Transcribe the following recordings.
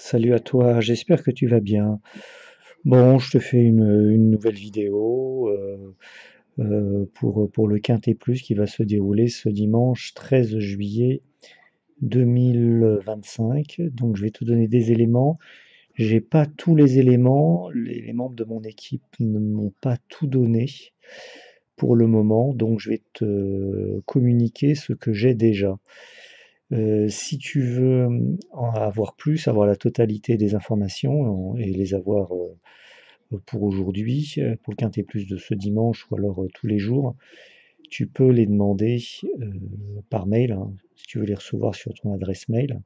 Salut à toi, j'espère que tu vas bien. Bon, je te fais une nouvelle vidéo pour le Quintet Plus qui va se dérouler ce dimanche 13 juillet 2025. Donc je vais te donner des éléments. J'ai pas tous les éléments, les membres de mon équipe ne m'ont pas tout donné pour le moment, donc je vais te communiquer ce que j'ai déjà. Si tu veux en avoir plus, avoir la totalité des informations et les avoir pour aujourd'hui, pour le Quintet Plus de ce dimanche ou alors tous les jours, tu peux les demander par mail, hein. Si tu veux les recevoir sur ton adresse mail,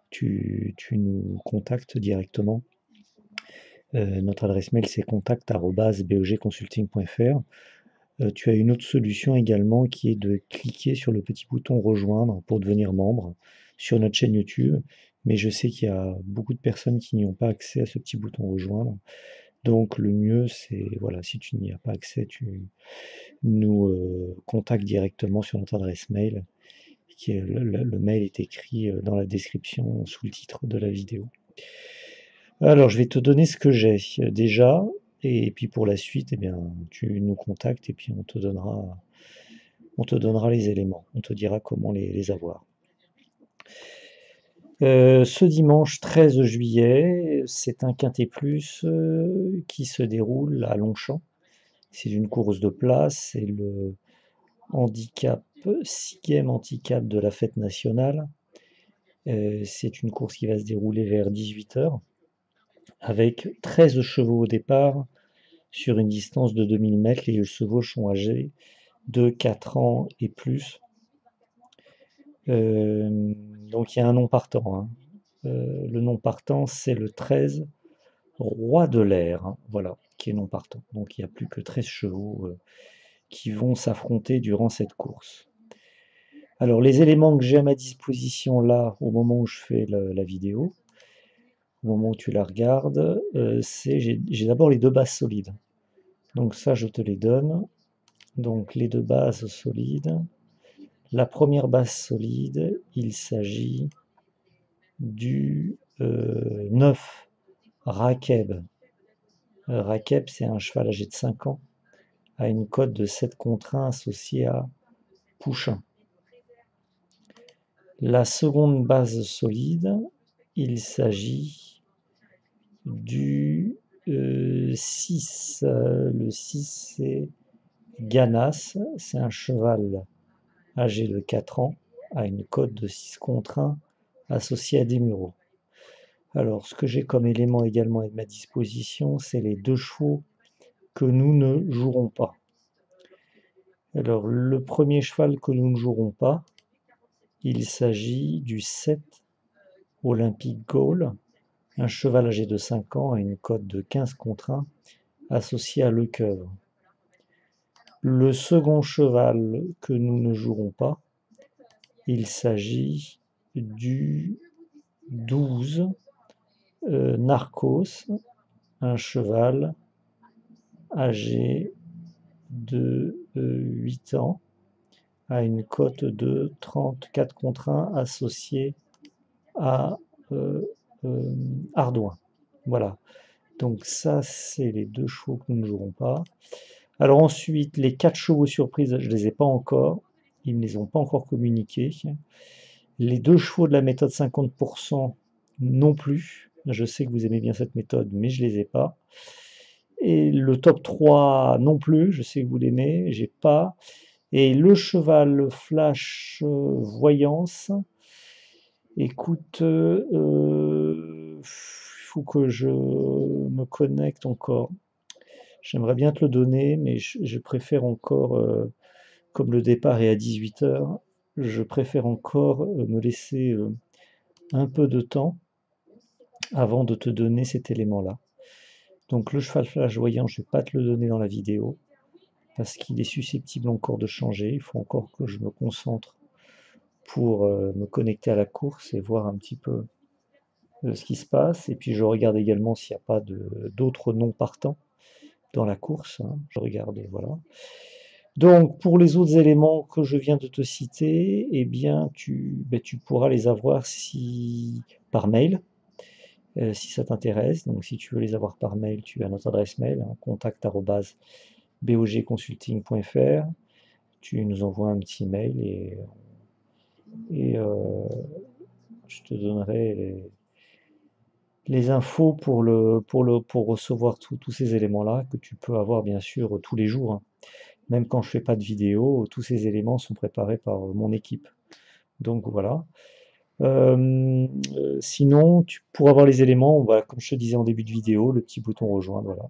tu nous contactes directement. Notre adresse mail c'est contact@bogconsulting.fr. Tu as une autre solution également qui est de cliquer sur le petit bouton rejoindre pour devenir membre sur notre chaîne YouTube. Mais je sais qu'il y a beaucoup de personnes qui n'y ont pas accès à ce petit bouton rejoindre. Donc le mieux c'est, voilà, si tu n'y as pas accès, tu nous contactes directement sur notre adresse mail. Le mail est écrit dans la description sous le titre de la vidéo. Alors je vais te donner ce que j'ai déjà. Et puis pour la suite, eh bien, tu nous contactes et puis on te donnera les éléments, on te dira comment les avoir. Ce dimanche 13 juillet, c'est un Quintet Plus qui se déroule à Longchamp. C'est une course de place, c'est le handicap, 6e handicap de la fête nationale. C'est une course qui va se dérouler vers 18 h, avec 13 chevaux au départ, sur une distance de 2000 mètres. Les chevaux sont âgés de 4 ans et plus. Donc il y a un nom partant, hein. Le nom partant, c'est le 13 Roi de l'air, hein, voilà, qui est non partant. Donc il n'y a plus que 13 chevaux qui vont s'affronter durant cette course. Alors les éléments que j'ai à ma disposition là, au moment où je fais la vidéo, au moment où tu la regardes, j'ai d'abord les deux bases solides. Donc ça, je te les donne. Donc les deux bases solides. La première base solide, il s'agit du 9 Rakeb. Rakeb, c'est un cheval âgé de 5 ans, à une cote de 7 contre 1 associée à Pouchin. La seconde base solide, il s'agit du 6. Le 6, c'est Ganas, c'est un cheval âgé de 4 ans, à une cote de 6 contre 1 associé à des mureaux. Alors, ce que j'ai comme élément également à ma disposition, c'est les deux chevaux que nous ne jouerons pas. Alors, le premier cheval que nous ne jouerons pas, il s'agit du 7 Olympic Goal, un cheval âgé de 5 ans à une cote de 15 contre 1 associé à Lecoeuvre. Le second cheval que nous ne jouerons pas, il s'agit du 12 Narcos, un cheval âgé de 8 ans à une cote de 34 contre 1 associé à Ardouin. Voilà. Donc ça, c'est les deux chevaux que nous ne jouerons pas. Alors ensuite, les 4 chevaux surprises, je ne les ai pas encore. Ils ne les ont pas encore communiqués. Les deux chevaux de la méthode 50% non plus. Je sais que vous aimez bien cette méthode, mais je ne les ai pas. Et le top 3 non plus, je sais que vous l'aimez, j'ai pas. Et le cheval flash voyance, écoute, il faut que je me connecte encore. J'aimerais bien te le donner, mais je préfère encore, comme le départ est à 18 h, je préfère encore me laisser un peu de temps avant de te donner cet élément-là. Donc le cheval flash voyant, je ne vais pas te le donner dans la vidéo, parce qu'il est susceptible encore de changer. Il faut encore que je me concentre pour me connecter à la course et voir un petit peu ce qui se passe. Et puis je regarde également s'il n'y a pas d'autres noms partants dans la course, hein. Je regarde, voilà. Donc pour les autres éléments que je viens de te citer, eh bien tu pourras les avoir par mail. si ça t'intéresse. Donc si tu veux les avoir par mail, tu as notre adresse mail, hein, contact@bogconsulting.fr. Tu nous envoies un petit mail et je te donnerai les infos pour recevoir tous ces éléments-là que tu peux avoir bien sûr tous les jours, hein. Même quand je fais pas de vidéo, tous ces éléments sont préparés par mon équipe. Donc voilà. Sinon, pour avoir les éléments, voilà, comme je te disais en début de vidéo, le petit bouton rejoindre, voilà.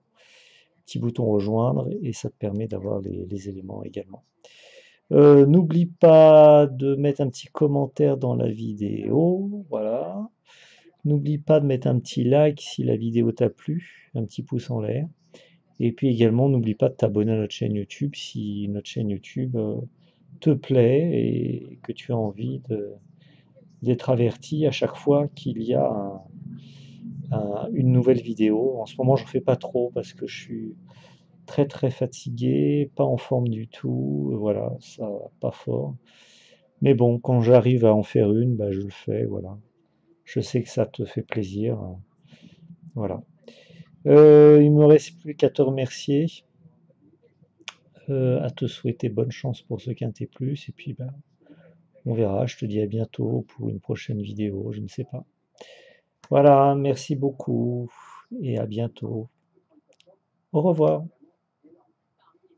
Petit bouton rejoindre et ça te permet d'avoir les éléments également. N'oublie pas de mettre un petit commentaire dans la vidéo, voilà. N'oublie pas de mettre un petit like si la vidéo t'a plu, un petit pouce en l'air. Et puis également, n'oublie pas de t'abonner à notre chaîne YouTube si notre chaîne YouTube te plaît et que tu as envie d'être averti à chaque fois qu'il y a une nouvelle vidéo. En ce moment, je ne fais pas trop parce que je suis très très fatigué, pas en forme du tout, voilà, ça va pas fort. Mais bon, quand j'arrive à en faire une, bah, je le fais, voilà. Je sais que ça te fait plaisir, voilà. Il me reste plus qu'à te remercier, à te souhaiter bonne chance pour ce quintet plus, et puis bah, on verra. Je te dis à bientôt pour une prochaine vidéo, je ne sais pas. Voilà, merci beaucoup et à bientôt. Au revoir.